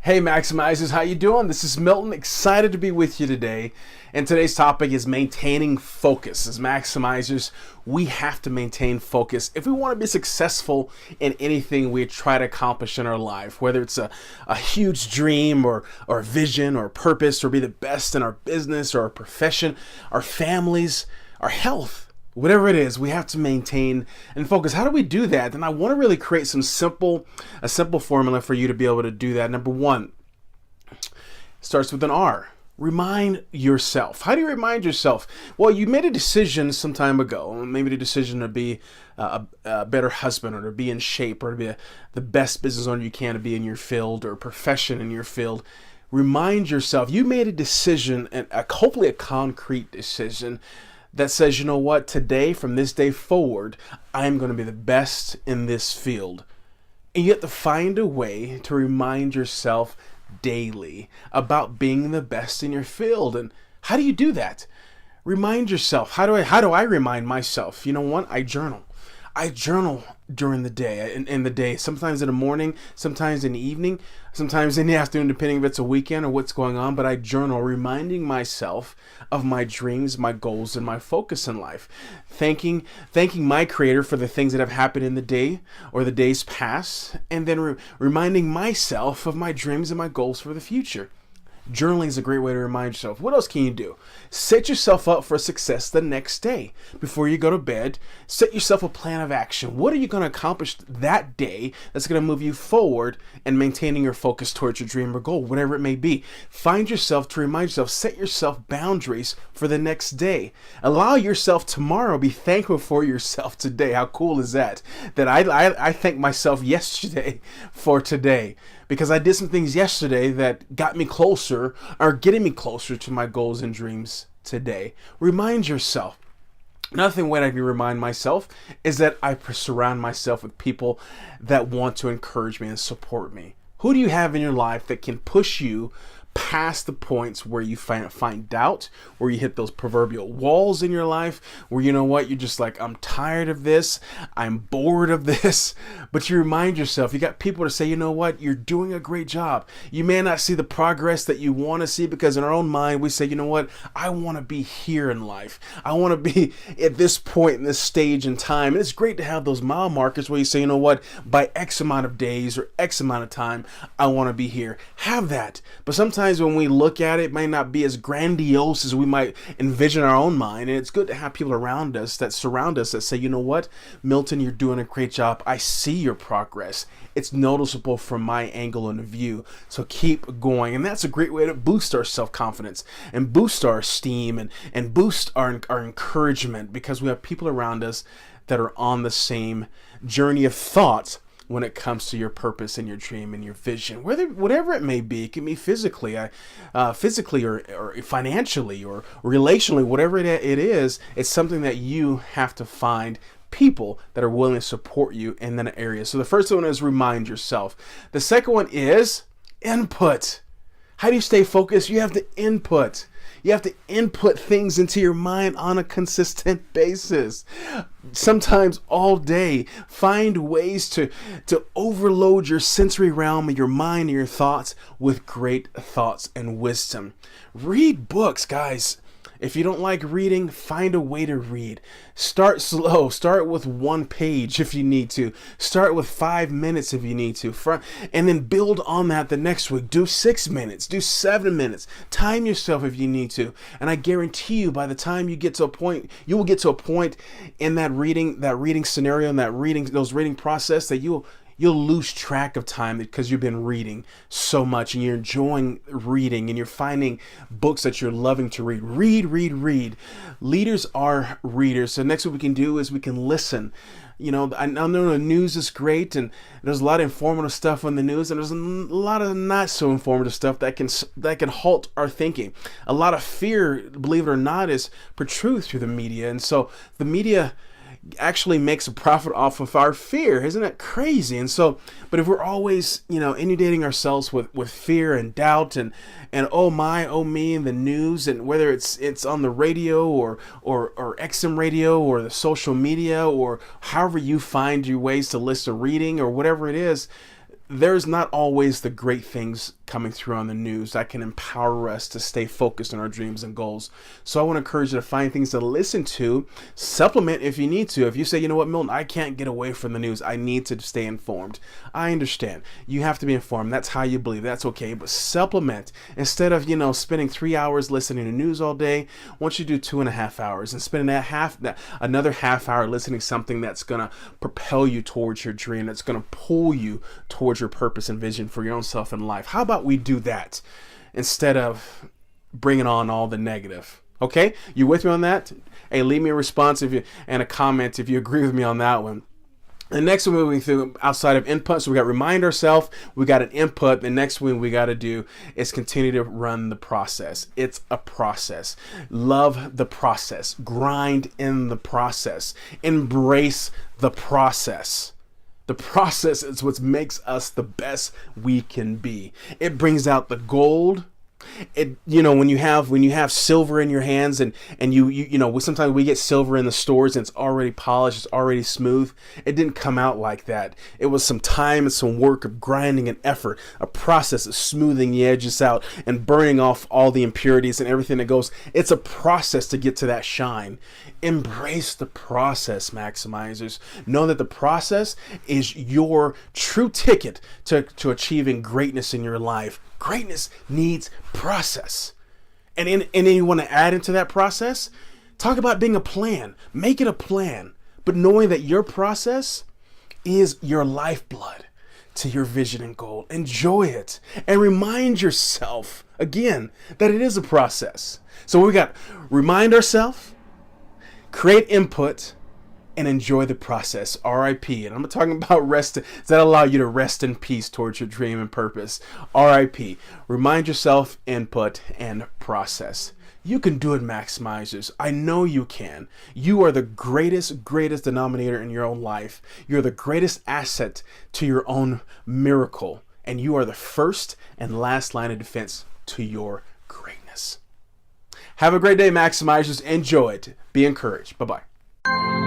Hey Maximizers, how you doing? This is Milton, excited to be with you today. And today's topic is maintaining focus. As Maximizers, we have to maintain focus if we want to be successful in anything we try to accomplish in our life, whether it's a huge dream or a vision or purpose, or be the best in our business or our profession, our families, our health. Whatever it is, we have to maintain and focus. How do we do that? And I want to really create a simple formula for you to be able to do that. Number one, starts with an R. Remind yourself. How do you remind yourself? Well, you made a decision some time ago, maybe the decision to be a better husband, or to be in shape, or to be the best business owner you can to be in your field, or profession in your field. Remind yourself, you made a decision, and hopefully a concrete decision, that says, you know what, today, from this day forward, I'm going to be the best in this field. And you have to find a way to remind yourself daily about being the best in your field. And how do you do that? Remind yourself. How do I remind myself? You know what? I journal. I journal during the day, in the day, sometimes in the morning, sometimes in the evening, sometimes in the afternoon, depending if it's a weekend or what's going on. But I journal, reminding myself of my dreams, my goals, and my focus in life. Thanking my Creator for the things that have happened in the day or the days past, and then reminding myself of my dreams and my goals for the future. Journaling is a great way to remind yourself. What else can you do? Set yourself up for success the next day. Before you go to bed, set yourself a plan of action. What are you going to accomplish that day that's going to move you forward and maintaining your focus towards your dream or goal, whatever it may be? Find yourself to remind yourself. Set yourself boundaries for the next day. Allow yourself tomorrow. Be thankful for yourself today. How cool is that? That I thank myself yesterday for today, because I did some things yesterday that got me closer, or getting me closer to my goals and dreams today. Remind yourself. Another way I can remind myself is that I surround myself with people that want to encourage me and support me. Who do you have in your life that can push you past the points where you find doubt, where you hit those proverbial walls in your life, where you know what, you're just like, I'm tired of this, I'm bored of this, but you remind yourself, you got people to say, you know what, you're doing a great job. You may not see the progress that you want to see, because in our own mind, we say, you know what, I want to be here in life. I want to be at this point in this stage in time. And it's great to have those mile markers where you say, you know what, by X amount of days or X amount of time, I want to be here. Have that. But sometimes when we look at it, it may not be as grandiose as we might envision in our own mind. And it's good to have people around us that surround us that say, you know what, Milton, you're doing a great job. I see your progress. It's noticeable from my angle of view. So keep going. And that's a great way to boost our self-confidence and boost our esteem and boost our encouragement, because we have people around us that are on the same journey of thought when it comes to your purpose and your dream and your vision, whatever it may be. It can be physically or financially or relationally, whatever it is. It's something that you have to find people that are willing to support you in that area. So the first one is remind yourself. The second one is input. How do you stay focused? You have to input. You have to input things into your mind on a consistent basis. Sometimes all day. Find ways to overload your sensory realm of your mind and your thoughts with great thoughts and wisdom. Read books, guys. If you don't like reading, find a way to read. Start slow. Start with 1 page if you need to. Start with 5 minutes if you need to. And then build on that the next week. Do 6 minutes. Do 7 minutes. Time yourself if you need to. And I guarantee you, by the time you get to a point, you will get to a point in that reading scenario, and those reading process, that you'll lose track of time, because you've been reading so much and you're enjoying reading and you're finding books that you're loving to read. Read. Leaders are readers. So next what we can do is we can listen. You know, I know the news is great, and there's a lot of informative stuff on the news, and there's a lot of not so informative stuff that can halt our thinking. A lot of fear, believe it or not, is portrayed through the media, and so the media actually makes a profit off of our fear. Isn't that crazy? And so, but if we're always, inundating ourselves with fear and doubt and oh my, oh me, and the news, and whether it's on the radio or XM radio or the social media or however you find your ways to listen to reading or whatever it is, there's not always the great things coming through on the news that can empower us to stay focused on our dreams and goals. So I want to encourage you to find things to listen to, supplement if you need to. If you say, you know what, Milton, I can't get away from the news. I need to stay informed. I understand. You have to be informed. That's how you believe. That's okay. But supplement. Instead of, spending 3 hours listening to news all day, once you do 2.5 hours and spending another half hour listening to something that's going to propel you towards your dream, that's going to pull you towards your purpose and vision for your own self in life. How about we do that instead of bringing on all the negative? Okay, you with me on that? Hey, leave me a response and a comment if you agree with me on that one. The next one moving through outside of input, so we got remind ourselves, we got an input. The next one we got to do is continue to run the process. It's a process. Love the process. Grind in the process. Embrace the process. The process is what makes us the best we can be. It brings out the gold. When you have silver in your hands and sometimes we get silver in the stores and it's already polished, it's already smooth. It didn't come out like that. It was some time and some work of grinding and effort, a process of smoothing the edges out and burning off all the impurities and everything that goes. It's a process to get to that shine. Embrace the process, maximizers. Know that the process is your true ticket to achieving greatness in your life. Greatness needs process. And then you want to add into that process, talk about being a plan. Make it a plan. But knowing that your process is your lifeblood to your vision and goal. Enjoy it. And remind yourself, again, that it is a process. So we got remind ourselves, create input, and enjoy the process. R.I.P. And I'm talking about rest. Does that allow you to rest in peace towards your dream and purpose? R.I.P. Remind yourself, input, and process. You can do it, maximizers. I know you can. You are the greatest denominator in your own life. You're the greatest asset to your own miracle. And you are the first and last line of defense to your greatness. Have a great day, maximizers. Enjoy it. Be encouraged. Bye-bye.